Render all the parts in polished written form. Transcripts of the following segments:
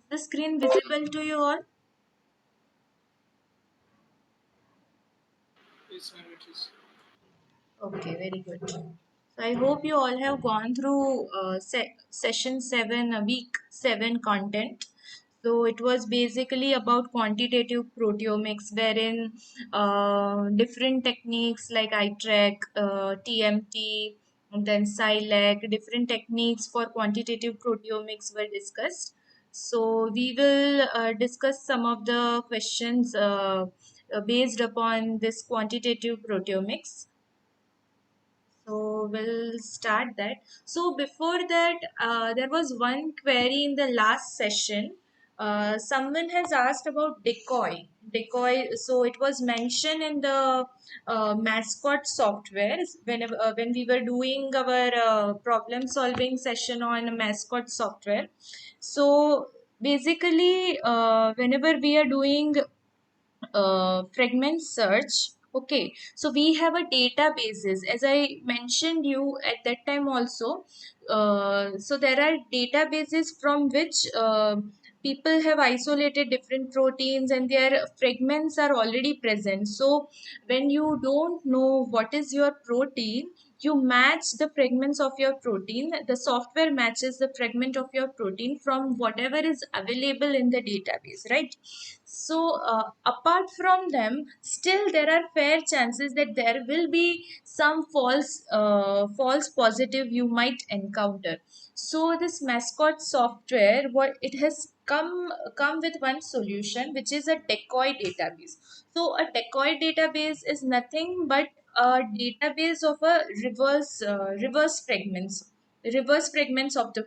The screen visible to you all? Yes, ma'am, it is. Okay, very good. So I hope you all have gone through session 7, week 7 content. So it was basically about quantitative proteomics, wherein different techniques like iTrack, TMT, and then SciLec, different techniques for quantitative proteomics were discussed. So we will discuss some of the questions based upon this quantitative proteomics. So we'll start that. So before that, there was one query in the last session. Someone has asked about decoy. Decoy. So it was mentioned in the mascot software when we were doing our problem solving session on mascot software. So basically, whenever we are doing fragment search, okay, so we have a databases as I mentioned you at that time also. So there are databases from which people have isolated different proteins and their fragments are already present. So when you don't know what is your protein, you match the fragments of your protein. The software matches the fragment of your protein from whatever is available in the database, right? So apart from them, still there are fair chances that there will be some false positive you might encounter. So this mascot software, what it has come with one solution, which is a decoy database. So a decoy database is nothing but a database of a reverse fragments of the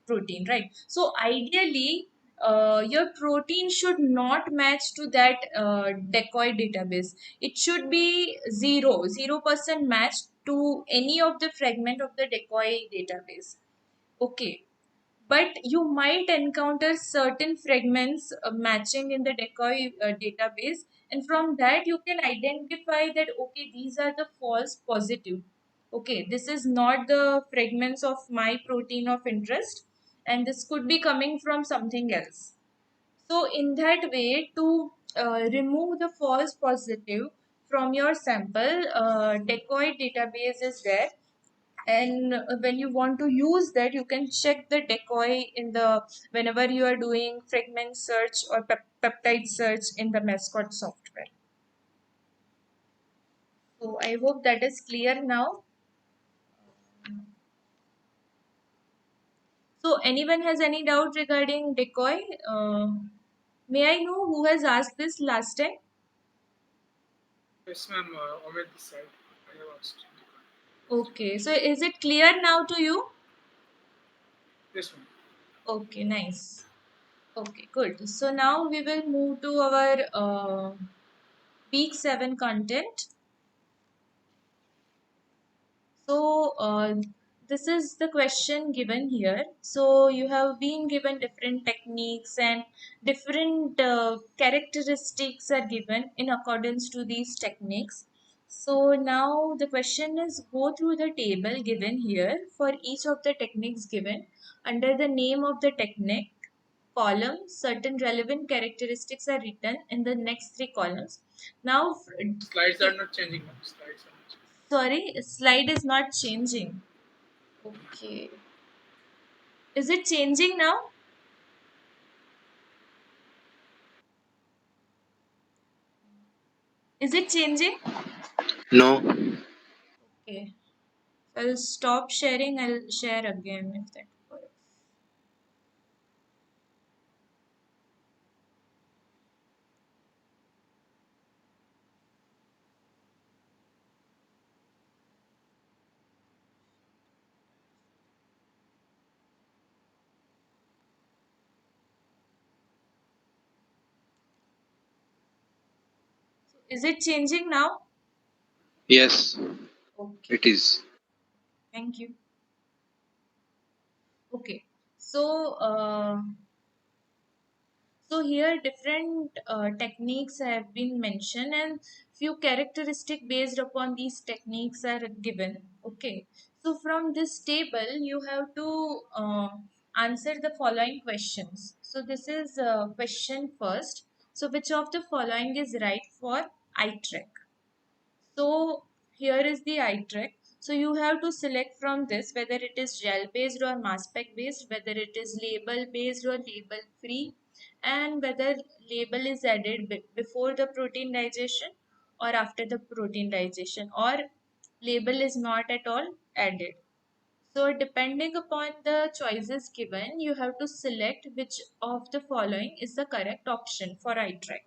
protein, right? So ideally, your protein should not match to that decoy database. It should be 0% match to any of the fragment of the decoy database. Okay, but you might encounter certain fragments matching in the decoy database, and from that you can identify that okay, these are the false positive. Okay, this is not the fragments of my protein of interest, and this could be coming from something else. So in that way, to remove the false positive from your sample, decoy database is there. And when you want to use that, you can check the decoy in the whenever you are doing fragment search or peptide search in the mascot software. So I hope that is clear now. So anyone has any doubt regarding decoy? May I know who has asked this last time? Yes, ma'am, Omid this side. I have asked. Okay, so is it clear now to you? Yes, ma'am. Okay, nice. Okay, good. So now we will move to our week 7 content. So this is the question given here. So you have been given different techniques and different characteristics are given in accordance to these techniques. So now the question is go through the table given here for each of the techniques given under the name of the technique column. Certain relevant characteristics are written in the next three columns. Now, Slides are not changing, ma'am. Slides are not changing. sorry, slide is not changing. Okay. Is it changing now? Is it changing? No. Okay. I'll stop sharing. I'll share again if that works. Is it changing now? Yes, Okay. it is. Thank you. Okay. So, so here different techniques have been mentioned and few characteristic based upon these techniques are given. Okay. So from this table, you have to answer the following questions. So this is question first. So which of the following is right for eye track? So here is the eye track. So you have to select from this whether it is gel based or mass spec based, whether it is label based or label free, and whether label is added before the protein digestion or after the protein digestion, or label is not at all added. So depending upon the choices given, you have to select which of the following is the correct option for eye track.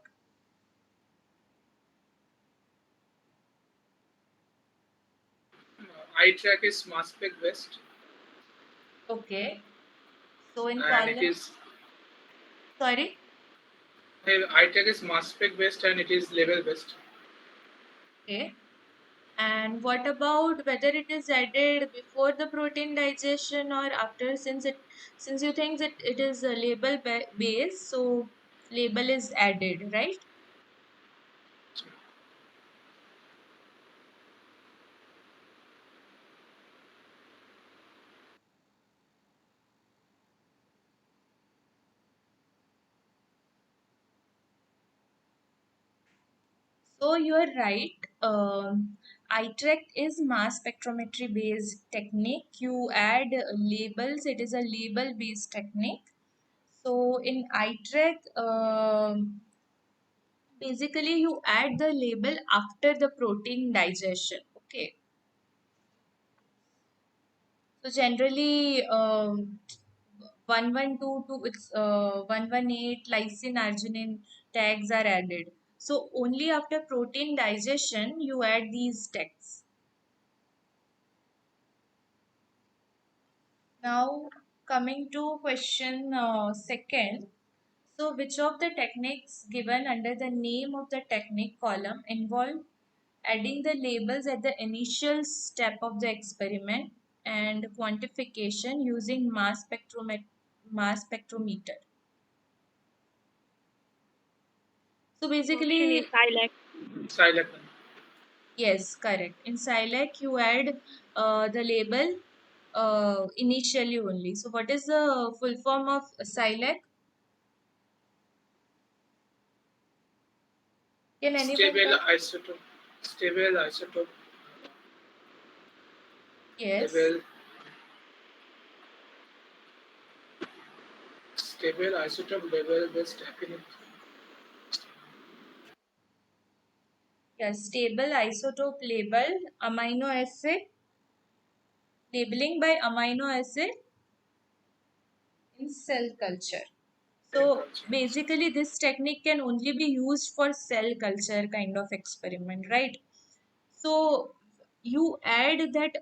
Eye track is mass spec based, Okay. So in and it column, is sorry. eye track is mass spec based and it is label based. Okay. And what about whether it is added before the protein digestion or after? Since you think that it is a label base, so label is added, right? So you are right. iTrack is mass spectrometry based technique. You add labels. It is a label based technique. So in iTrack, basically you add the label after the protein digestion. Okay. So generally, 1122, it's 118 lysine arginine tags are added. So only after protein digestion you add these tags. Now coming to question second. So which of the techniques given under the name of the technique column involve adding the labels at the initial step of the experiment and quantification using mass spectrometer? So Option is basically, ILAC. Silicon. yes, correct. In SILAC, you add the label initially only. So what is the full form of SILAC? Can anyone Stable tell? isotope. Stable isotope Yes. label. Stable isotope label based affinity. Yes, stable isotope label, amino acid, labeling by amino acid in cell culture. Cell So culture. basically, this technique can only be used for cell culture kind of experiment, right? So you add that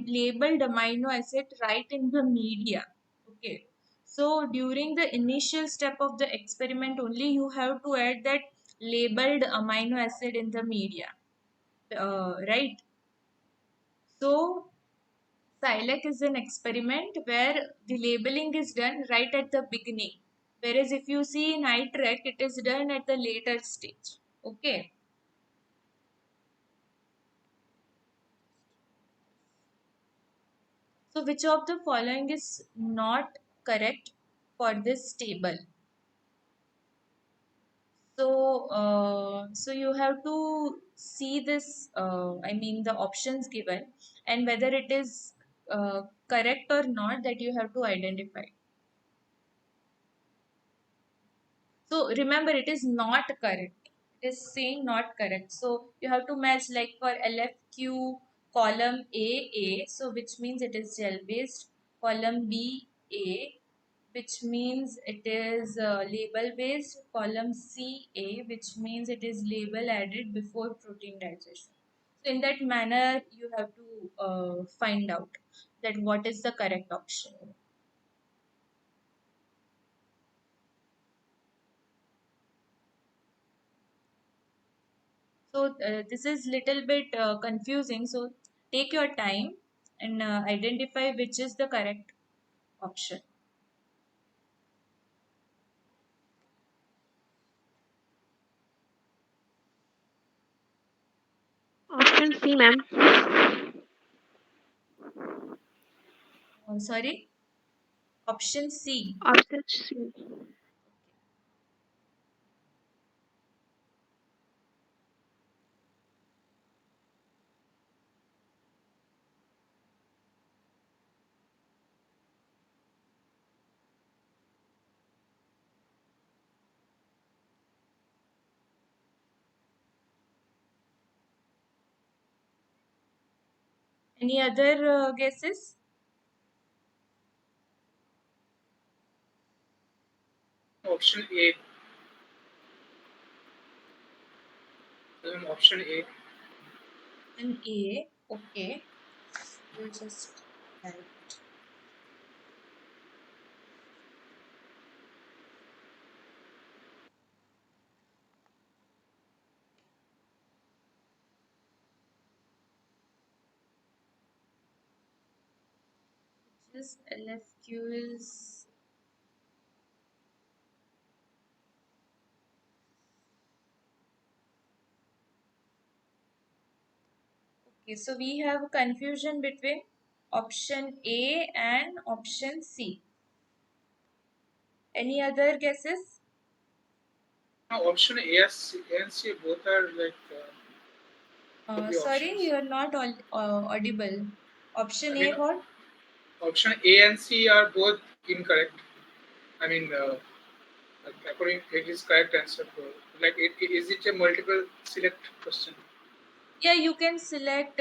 labeled amino acid right in the media. Okay. So during the initial step of the experiment only, you have to add that labeled amino acid in the media, right? So SILAC is an experiment where the labeling is done right at the beginning. Whereas if you see in iTrack, it is done at the later stage. Okay. So which of the following is not correct for this table? So you have to see this, I mean the options given, and whether it is correct or not, that you have to identify. So remember, it is not correct. It is saying not correct. So you have to match like for LFQ column A, so which means it is gel based. Column B A, which means it is label based. Column C A, which means it is label added before protein digestion. So in that manner, you have to find out that what is the correct option. So this is little bit confusing. So take your time and identify which is the correct option. Option C, ma'am. Sorry. Option C. Option C. Any other guesses? Option A. Option A. Option A. Okay. We'll just type. Just LFQ is. Okay, so we have confusion between option A and option C. Any other guesses? Now, option A and C both are like could be Sorry, options. you are not audible. Option I A mean, what? option A and C are both incorrect. I mean, according it is correct answer. Like, is it a multiple select question? Yeah, you can select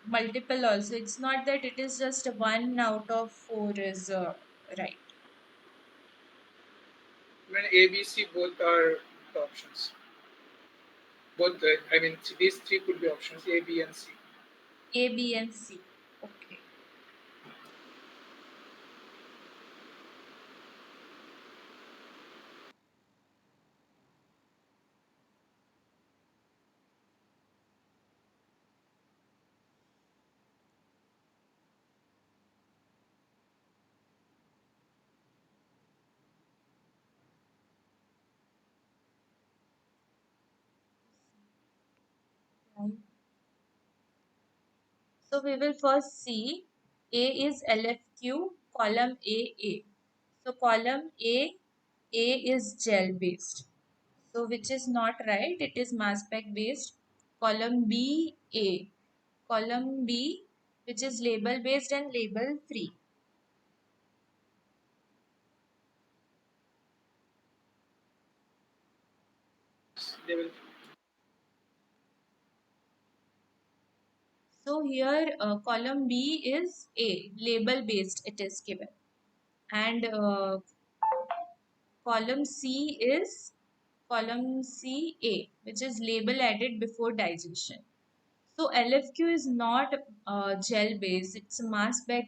multiple also. It's not that it is just one out of four is right. When A, B, C both are the options. Both the, I mean, these three could be options A, B, and C. A, B, and C. Okay. Right. So we will first see A is LFQ, column A. So column A is gel based. So which is not right, it is mass spec based. Column B, A. Column B, which is label based and label free. They will. So here column B is A, label based it is given. And column column C A, which is label added before digestion. So LFQ is not gel based, it's a mass spec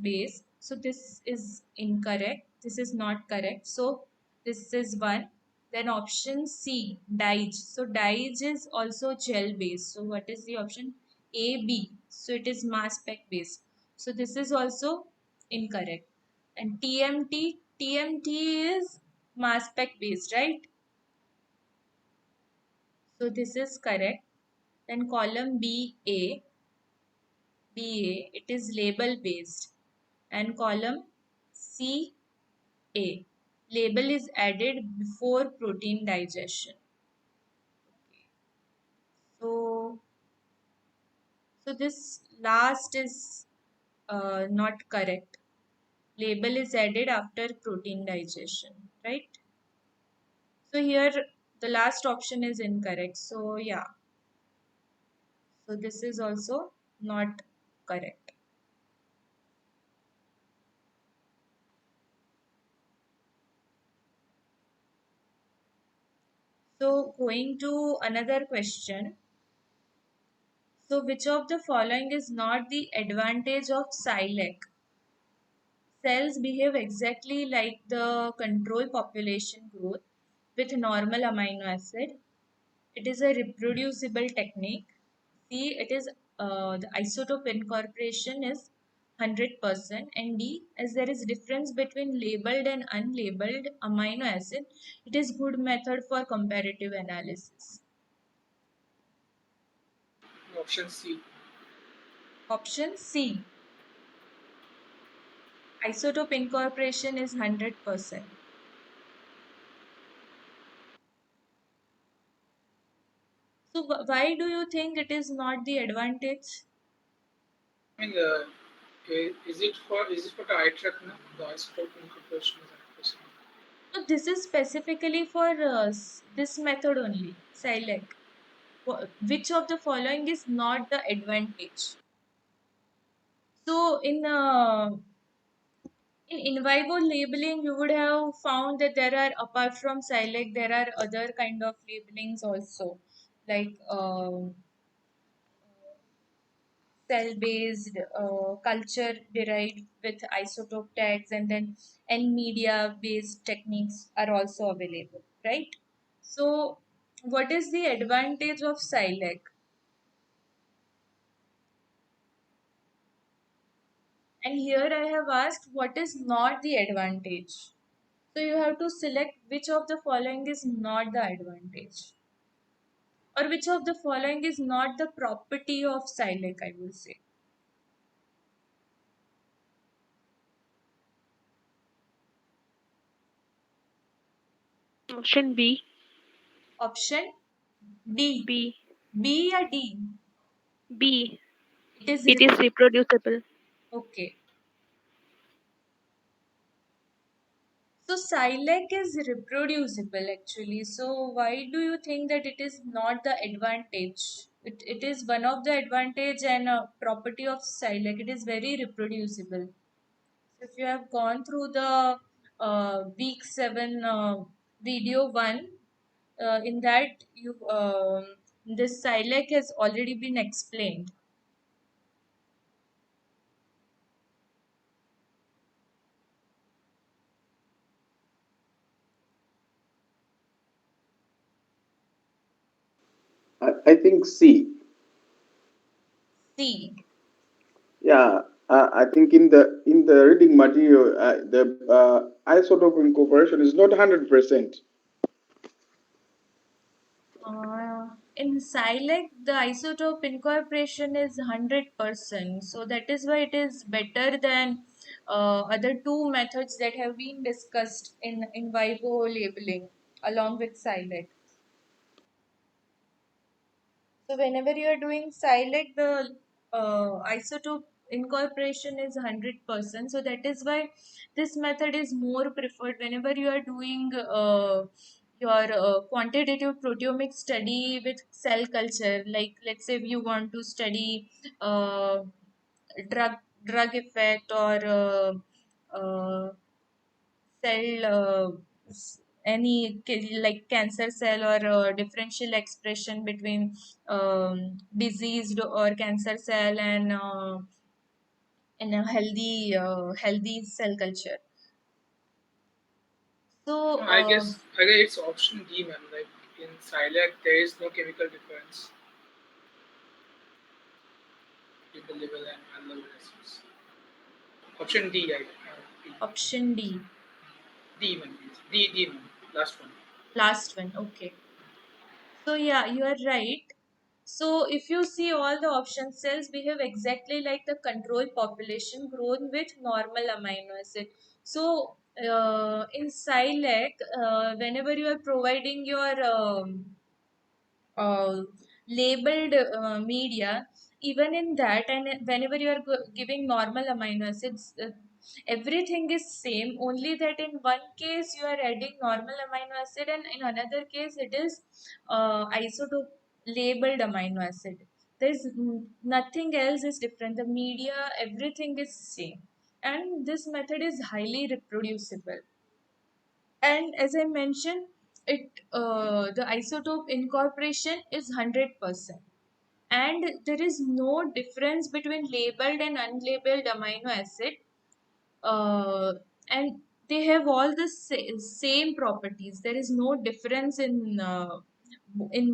base. So this is incorrect. This is not correct. So this is one. Then option C, Dige. So Dige is also gel based. So what is the option? A, B. So it is mass spec based. So this is also incorrect. And TMT is mass spec based, right? So this is correct. Then column BA, it is label based, and column CA, label is added before protein digestion. So, so this last is not correct. Label is added after protein digestion, right? So here the last option is incorrect. So yeah, so this is also not correct. So going to another question. So which of the following is not the advantage of Silec? Cells behave exactly like the control population growth with normal amino acid. It is a reproducible technique. C, it is the isotope incorporation is 100%, and D, as there is difference between labeled and unlabeled amino acid, it is good method for comparative analysis. Option C. Option C. Isotope incorporation is 100%. So why do you think it is not the advantage? I mean, is it for the eye track now? The isotope incorporation is 100%. So this is specifically for this method only, SILEC. Which of the following is not the advantage? So in vivo labeling, you would have found that there are, apart from SILEC, there are other kind of labelings also, like cell-based, culture-derived with isotope tags, and then N-media-based techniques are also available, right? So, what is the advantage of SILEC? And here I have asked what is not the advantage. So you have to select which of the following is not the advantage, or which of the following is not the property of SILEC, I would say. Option B. Option D. B. B or D? B. It is It is reproducible. okay. So SILEC is reproducible actually. So why do you think that it is not the advantage? It is one of the advantage and property of SILEC. It is very reproducible. If you have gone through the week 7 video 1, in that you this SILEC has already been explained. I think C. C. Yeah, I think in the reading material, the isotope incorporation is not 100%. In SILEC, the isotope incorporation is 100%. So that is why it is better than other two methods that have been discussed in vivo labeling along with SILEC. So whenever you are doing SILEC, the isotope incorporation is 100%. So that is why this method is more preferred whenever you are doing your quantitative proteomics study with cell culture. Like let's say if you want to study uh, drug drug effect or cell like cancer cell or differential expression between diseased or cancer cell and a healthy cell culture. So I guess it's option D, man. Like in SILAC, there is no chemical difference in the liver and unliver acids. Option D, D, option D, D man, please. D man. Last one. last one. Okay. So yeah, you are right. So if you see all the option cells behave exactly like the control population grown with normal amino acid. So in SILEC, whenever you are providing your uh, labeled media, even in that, and whenever you are giving normal amino acids, everything is same, only that in one case you are adding normal amino acid and in another case it is isotope labeled amino acid. There's nothing else is different, the media, everything is same, and this method is highly reproducible. And as I mentioned, it the isotope incorporation is 100%, and there is no difference between labeled and unlabeled amino acid, uh, and they have all the same properties. There is no difference in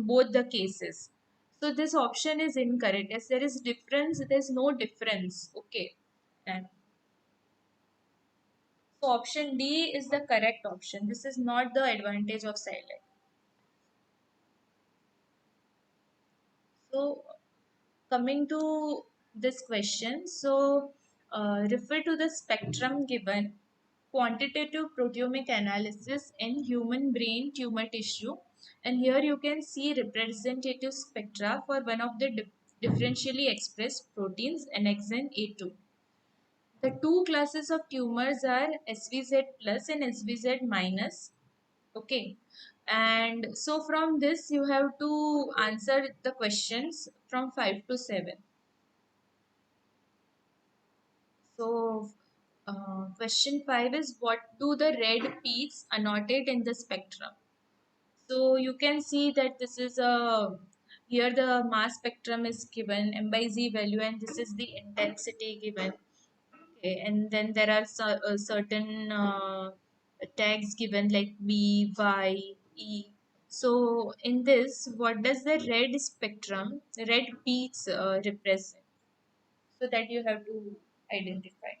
both the cases. So this option is incorrect. As there is difference, there is no difference. Okay, and so option D is the correct option. This is not the advantage of silent. So coming to this question, so refer to the spectrum given quantitative proteomic analysis in human brain tumor tissue, and here you can see representative spectra for one of the differentially expressed proteins annexin A2. The two classes of tumors are SVZ plus and SVZ minus. Okay, and so from this you have to answer the questions from 5 to 7. So question 5 is, what do the red peaks annotate in the spectrum? So you can see that this is a, here the mass spectrum is given, M by Z value, and this is the intensity given. Okay, and then there are certain tags given like V, Y, E. So in this, what does the red spectrum, red peaks represent? So that you have to identify.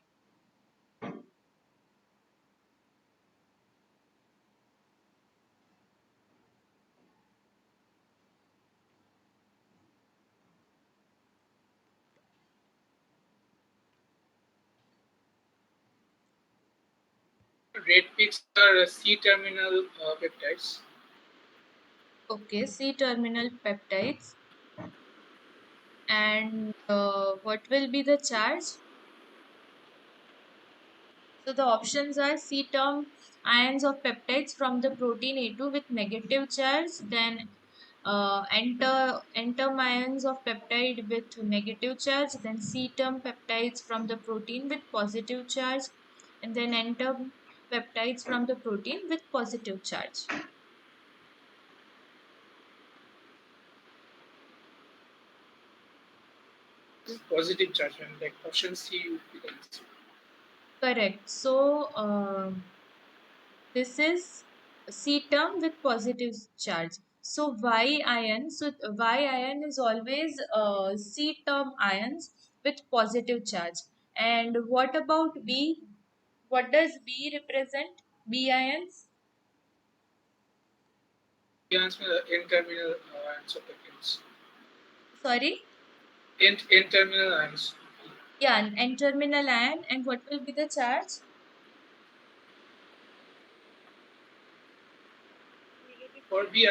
Red peaks are C-terminal peptides. Okay, C-terminal peptides. And what will be the charge? So the options are C-term ions of peptides from the protein A2 with negative charge, then N-term ions of peptide with negative charge, then C-term peptides from the protein with positive charge, and then N-term peptides from the protein with positive charge. Positive charge, and like option C would be the answer. Correct. So this is C term with positive charge. So Y ion, so Y ion is always C term ions with positive charge. And what about B? What does B represent? B ions? The answer N-terminal ions of peptides. Sorry? N-terminal ions. Yeah, N terminal ion. And what will be the charge? For B,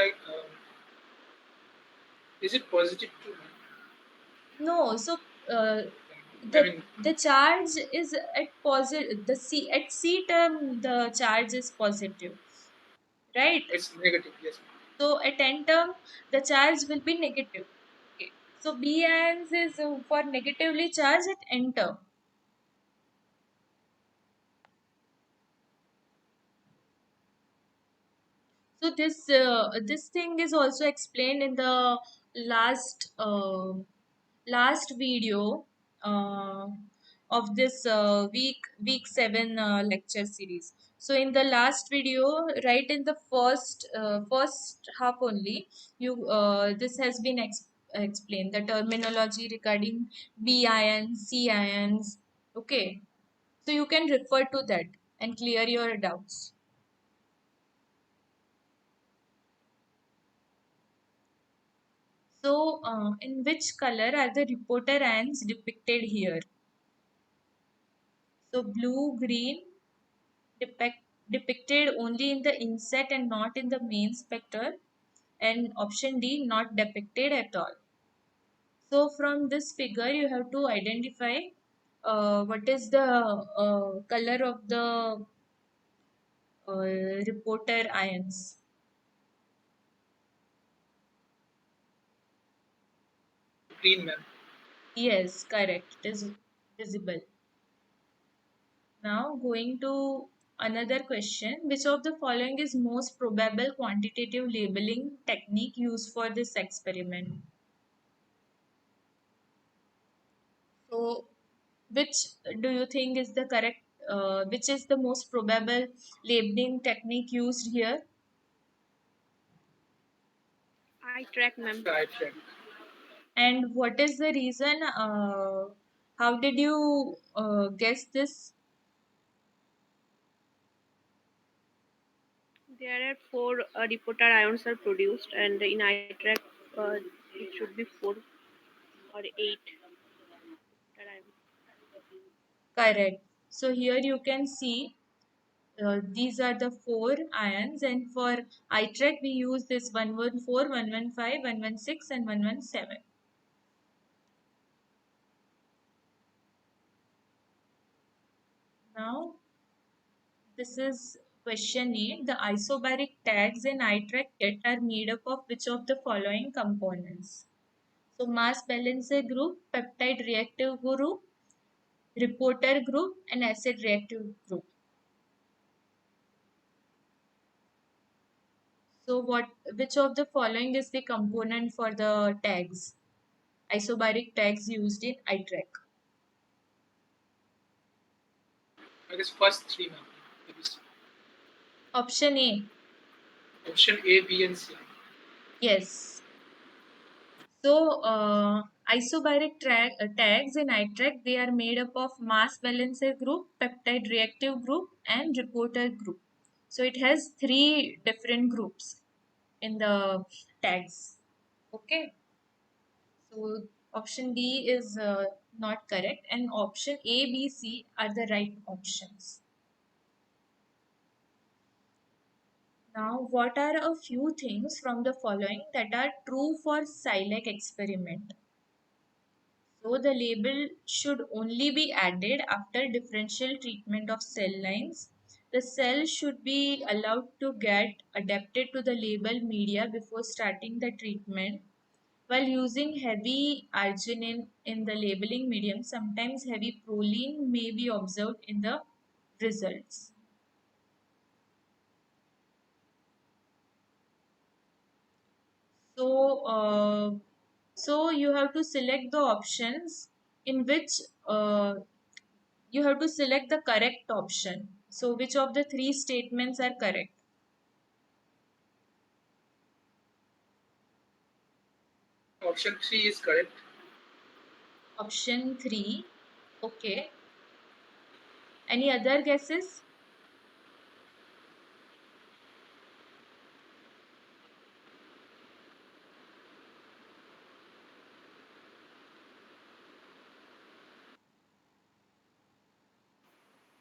is it positive too? No, so uh, I the mean, the charge is at positive. The C at C term the charge is positive, right? it's negative. Yes. So at n term, the charge will be negative. Okay. So B ions is for negatively charged at n term. So this thing is also explained in the last video uh, of this week 7 lecture series. So in the last video, right in the first half only, you this has been explained, the terminology regarding B ions, C ions. Okay, so you can refer to that and clear your doubts. So, in which color are the reporter ants depicted here? So, blue, green, depicted only in the inset and not in the main spectre, and option D, not depicted at all. So, from this figure, you have to identify what is the color of the reporter ions. Green man. Yes, correct. It is visible. Now going to another question. Which of the following is most probable quantitative labeling technique used for this experiment? So which do you think is the correct, which is the most probable labeling technique used here? I track, ma'am. I track. And what is the reason? How did you guess this? There are four reporter ions are produced, and in I track, it should be four or eight reporter ions. Correct. So here you can see these are the four ions, and for ITREC we use this 114, 115, 116, and 117. Now this is question 8. The isobaric tags in ITREC kit are made up of which of the following components? So mass balancer group, peptide reactive group, reporter group, and acid reactive group. So which of the following is the component for the tags? Isobaric tags used in ITREC. I guess first three now. Maybe Option A. option A, B, and C. Yes. So isobaric tags in ITREC, they are made up of mass balancer group, peptide reactive group, and reporter group. So it has three different groups in the tags. Okay. So option D is not correct, and option A, B, C are the right options. Now, what are a few things from the following that are true for SILEC experiment? So the label should only be added after differential treatment of cell lines. The cell should be allowed to get adapted to the label media before starting the treatment. While using heavy arginine in the labeling medium, sometimes heavy proline may be observed in the results. So, so you have to select the options in which you have to select the correct option. So, which of the three statements are correct? Option 3 is correct. Option 3. Okay. Any other guesses?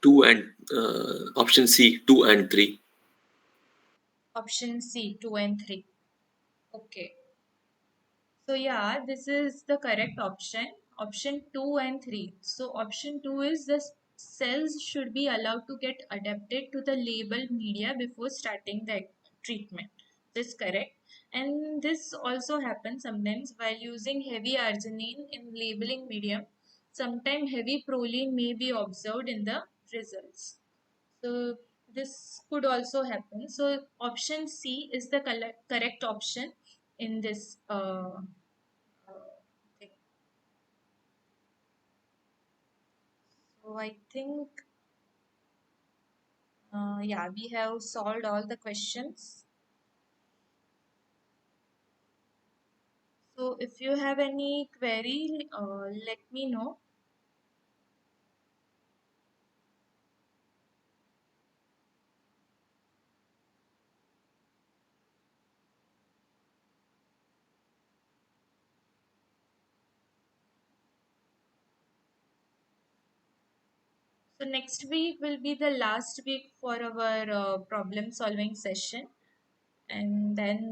Two and option C, 2 and 3. Option C, 2 and 3. Okay. So yeah, this is the correct option. Option 2 and 3. So option 2 is the cells should be allowed to get adapted to the label media before starting the treatment. This is correct. And this also happens sometimes while using heavy arginine in labeling medium. Sometimes heavy proline may be observed in the results. So this could also happen. So option C is the correct option in this thing. So I think yeah, we have solved all the questions. So if you have any query, let me know. So next week will be the last week for our problem solving session, and then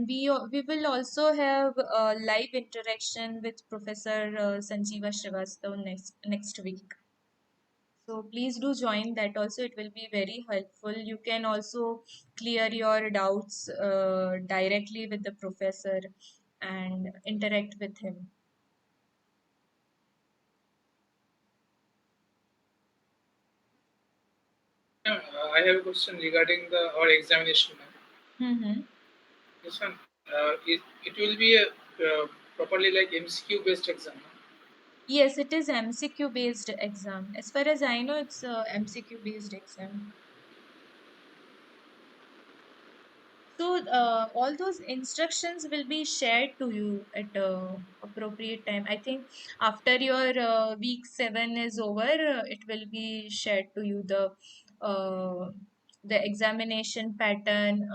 we will also have a live interaction with Professor Sanjeeva Srivastav next week. So please do join that also. It will be very helpful. You can also clear your doubts directly with the professor and interact with him. I have a question regarding our examination. Mm-hmm. This one, it will be a properly like MCQ based exam. Yes, it is MCQ based exam. As far as I know, it's a MCQ based exam. So all those instructions will be shared to you at appropriate time. I think after your week 7 is over, it will be shared to you uh, the examination pattern,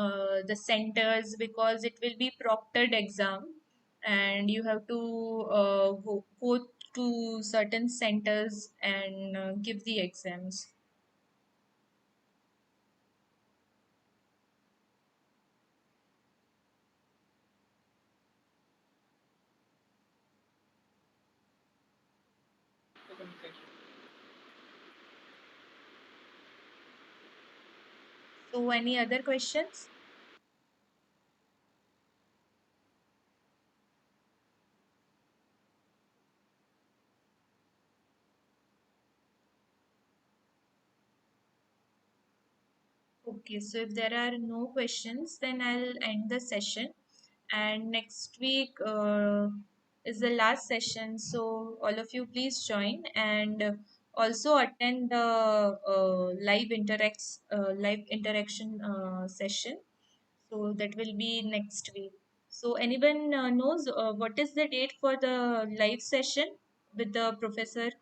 the centers, because it will be proctored exam, and you have to to certain centers and give the exams. Okay, thank you. So, any other questions? Okay, so if there are no questions, then I'll end the session. And next week is the last session, so all of you please join and also attend the live interaction session. So that will be next week. So anyone knows what is the date for the live session with the professor?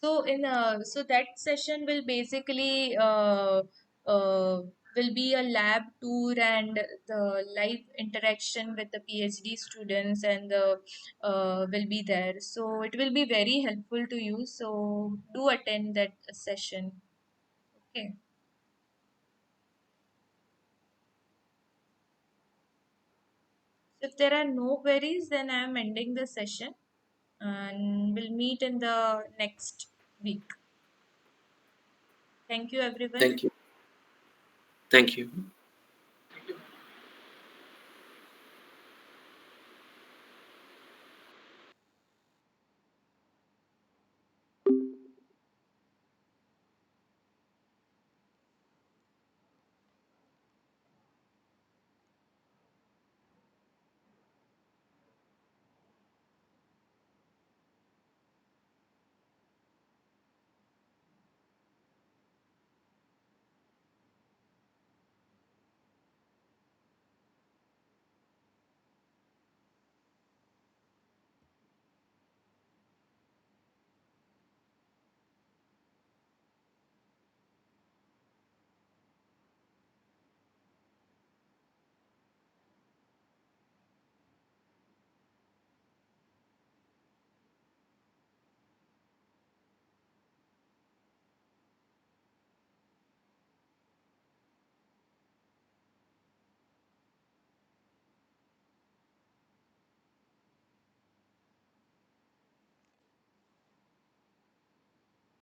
So that session will basically will be a lab tour and the live interaction with the PhD students and the will be there. So it will be very helpful to you. So do attend that session. Okay. So if there are no queries, then I am ending the session and we'll meet in the next week. Thank you, everyone. Thank you. Thank you.